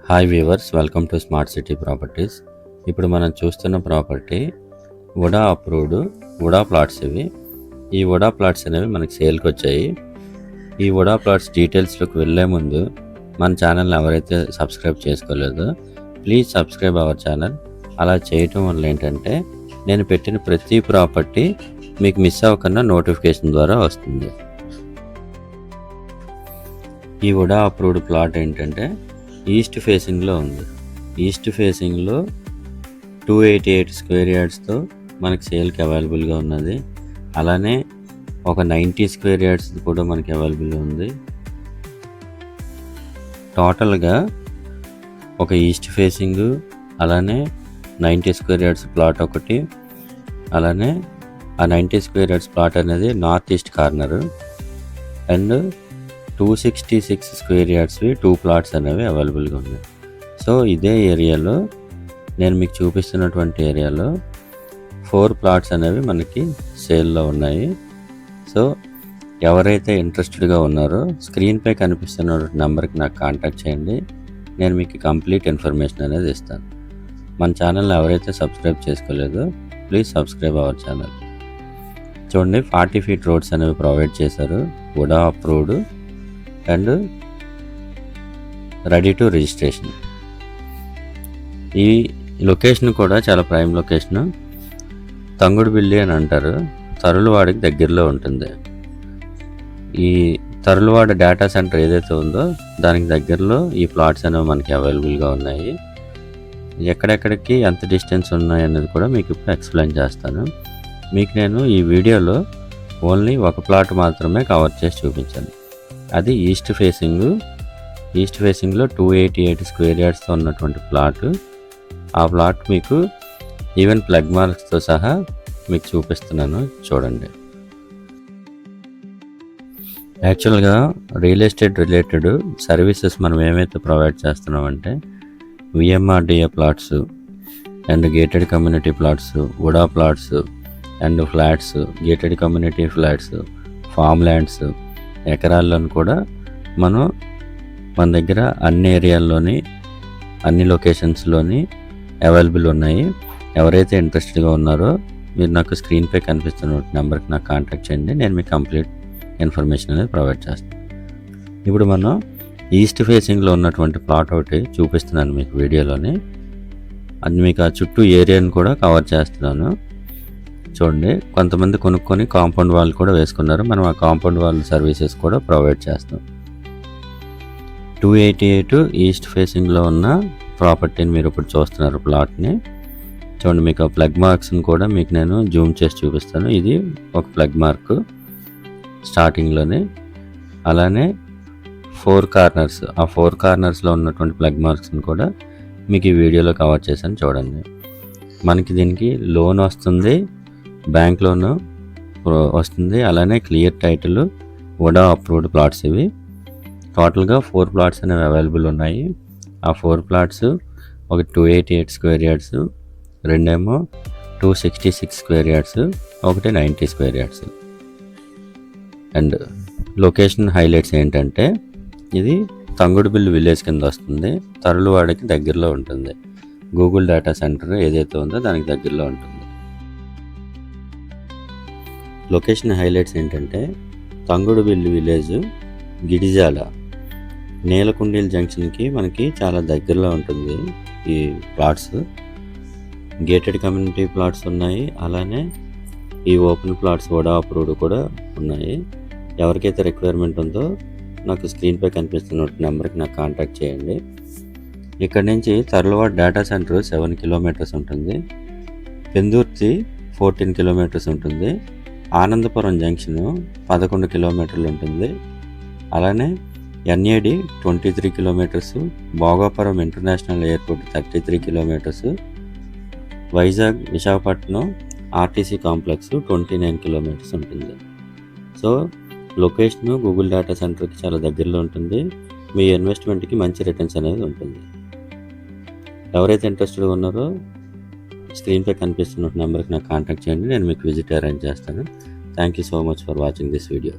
Hi viewers, welcome to smart city properties. ఇప్పుడు మనం చూస్తున్న property VUDA approved VUDA plots. ఈ వుడా ప్లాట్స్ అనేవి మనకి సేల్కి వచ్చాయి. ఈ వుడా ప్లాట్స్ డీటెయిల్స్లోకి వెళ్ళే ముందు మన ఛానల్ని ఎవరైతే సబ్స్క్రైబ్ చేసుకోలేదో ప్లీజ్ సబ్స్క్రైబ్ అవర్ ఛానల్. అలా చేయటం వల్ల ఏంటంటే నేను పెట్టిన ప్రతి ప్రాపర్టీ మీకు మిస్ అవ్వకుండా నోటిఫికేషన్ ద్వారా వస్తుంది. ఈ వుడా అప్రూవ్డ్ ప్లాట్ ఏంటంటే ఈస్ట్ ఫేసింగ్లో ఉంది. ఈస్ట్ ఫేసింగ్లో 288 స్క్వేర్ యార్డ్స్తో మనకి సేల్కి అవైలబుల్గా ఉన్నది. అలానే ఒక 90 స్క్వేర్ యార్డ్స్ కూడా మనకి అవైలబుల్గా ఉంది. టోటల్గా ఒక ఈస్ట్ ఫేసింగ్, అలానే 90 స్క్వేర్ యార్డ్స్ ప్లాట్ ఒకటి, అలానే ఆ 90 స్క్వేర్ యార్డ్స్ ప్లాట్ అనేది north east corner, and 266 square యార్డ్స్వి 2 ప్లాట్స్ అనేవి అవైలబుల్గా ఉన్నాయి. సో ఇదే ఏరియాలో నేను మీకు చూపిస్తున్నటువంటి ఏరియాలో 4 ప్లాట్స్ అనేవి మనకి సేల్లో ఉన్నాయి. సో ఎవరైతే ఇంట్రెస్టెడ్గా ఉన్నారో స్క్రీన్పై కనిపిస్తున్న నెంబర్కి నాకు కాంటాక్ట్ చేయండి. నేను మీకు కంప్లీట్ ఇన్ఫర్మేషన్ అనేది ఇస్తాను. మన ఛానల్ని ఎవరైతే సబ్స్క్రైబ్ చేసుకోలేదో ప్లీజ్ సబ్స్క్రైబ్ అవర్ ఛానల్. చూడండి, 40 ఫీట్ రోడ్స్ అనేవి ప్రొవైడ్ చేశారు. VUDA approved and ready to registration. ఈ లొకేషన్ కూడా చాలా ప్రైమ్ లొకేషను. తంగుడుబిల్లి అని అంటారు. తరులవాడకి దగ్గరలో ఉంటుంది. ఈ తరులవాడ డేటా సెంటర్ ఏదైతే ఉందో దానికి దగ్గరలో ఈ ప్లాట్స్ అనేవి మనకి అవైలబుల్గా ఉన్నాయి. ఎక్కడెక్కడికి ఎంత డిస్టెన్స్ ఉన్నాయి అనేది కూడా మీకు ఇప్పుడు ఎక్స్ప్లెయిన్ చేస్తాను. మీకు నేను ఈ వీడియోలో ఓన్లీ ఒక ప్లాట్ మాత్రమే కవర్ చేసి చూపించాను. అది ఈస్ట్ ఫేసింగ్లో 288 స్క్వేర్ యార్డ్స్తో ఉన్నటువంటి ప్లాట్. ఆ ప్లాట్ మీకు ఈవెన్ ప్లగ్ మార్క్స్తో సహా మీకు చూపిస్తున్నాను, చూడండి. యాక్చువల్గా రియల్ ఎస్టేట్ రిలేటెడ్ సర్వీసెస్ మనం ఏమైతే ప్రొవైడ్ చేస్తున్నామంటే VMRDA plots and gated community plots, VUDA plots and flats, gated community flats, farm lands, ఎకరాల్లోని కూడా మన దగ్గర అన్ని ఏరియాల్లోని అన్ని లొకేషన్స్లోని అవైలబుల్ ఉన్నాయి. ఎవరైతే ఇంట్రెస్టెడ్గా ఉన్నారో మీరు నాకు స్క్రీన్పై కనిపిస్తున్న నెంబర్కి నాకు కాంటాక్ట్ చేయండి. నేను మీకు కంప్లీట్ ఇన్ఫర్మేషన్ అనేది ప్రొవైడ్ చేస్తాను. ఇప్పుడు మనం ఈస్ట్ ఫేసింగ్లో ఉన్నటువంటి ప్లాట్ ఒకటి చూపిస్తున్నాను మీకు వీడియోలోని. అది మీకు ఆ చుట్టూ ఏరియాని కూడా కవర్ చేస్తున్నాను. చూడండి, కొంతమంది కొనుక్కొని కాంపౌండ్ వాల్ కూడా వేసుకున్నారు. మనం ఆ కాంపౌండ్ వాల్ సర్వీసెస్ కూడా ప్రొవైడ్ చేస్తాం. 288 ఈస్ట్ ఫేసింగ్లో ఉన్న ప్రాపర్టీని మీరు ఇప్పుడు చూస్తున్నారు ప్లాట్ని. చూడండి, మీకు ఆ ప్లగ్ మార్క్స్ని కూడా మీకు నేను జూమ్ చేసి చూపిస్తాను. ఇది ఒక ప్లగ్ మార్క్ స్టార్టింగ్లోనే. అలానే 4 కార్నర్స్, ఆ 4 కార్నర్స్లో ఉన్నటువంటి ప్లగ్ మార్క్స్ని కూడా మీకు ఈ వీడియోలో కవర్ చేశాను, చూడండి. మనకి దీనికి లోన్ వస్తుంది, బ్యాంక్ లోన్ వస్తుంది, అలానే clear title, VUDA approved plots. ఇవి టోటల్గా 4 ప్లాట్స్ అనేవి అవైలబుల్ ఉన్నాయి. ఆ 4 ప్లాట్స్ ఒక 288 స్క్వేర్ యార్డ్స్, రెండేమో 266 స్క్వేర్ యార్డ్స్, ఒకటి 90 square yards. And location highlights ఏంటంటే ఇది తంగుడుబిల్లి విలేజ్ కింద వస్తుంది. తరులవాడకి దగ్గరలో ఉంటుంది. గూగుల్ డేటా సెంటర్ ఏదైతే ఉందో దానికి దగ్గరలో ఉంటుంది. లొకేషన్ హైలైట్స్ ఏంటంటే తంగుడుబిల్లి విలేజ్, గిడిజాల, నేలకుండీల జంక్షన్కి మనకి చాలా దగ్గరలో ఉంటుంది ఈ ప్లాట్స్. గేటెడ్ కమ్యూనిటీ ప్లాట్స్ ఉన్నాయి, అలానే ఈ ఓపెన్ ప్లాట్స్ వుడా అప్రూవ్డ్ కూడా ఉన్నాయి. ఎవరికైతే రిక్వైర్మెంట్ ఉందో నాకు స్క్రీన్పై కనిపిస్తున్న నెంబర్కి నాకు కాంటాక్ట్ చేయండి. ఇక్కడ నుంచి తరులవాడ డేటా సెంటర్ 7 కిలోమీటర్స్ ఉంటుంది. పెందుర్తి 14 కిలోమీటర్స్ ఉంటుంది. ఆనందపురం జంక్షన్ 11 కిలోమీటర్లు ఉంటుంది. అలానే NAD 23 kilometres, Bhogapuram international airport 33 kilometres, Vizag Visakhapatnam RTC complex 29 kilometres ఉంటుంది. సో లొకేషను గూగుల్ డేటా సెంటర్కి చాలా దగ్గరలో ఉంటుంది. మీ ఇన్వెస్ట్మెంట్కి మంచి రిటర్న్స్ అనేది ఉంటుంది. ఎవరైతే ఇంట్రెస్టెడ్గా ఉన్నారో స్క్రీన్పై కనిపిస్తున్న నెంబర్కి నాకు కాంటాక్ట్ చేయండి. నేను మీకు విజిట్ అరేంజ్ చేస్తాను. Thank you so much for watching this video.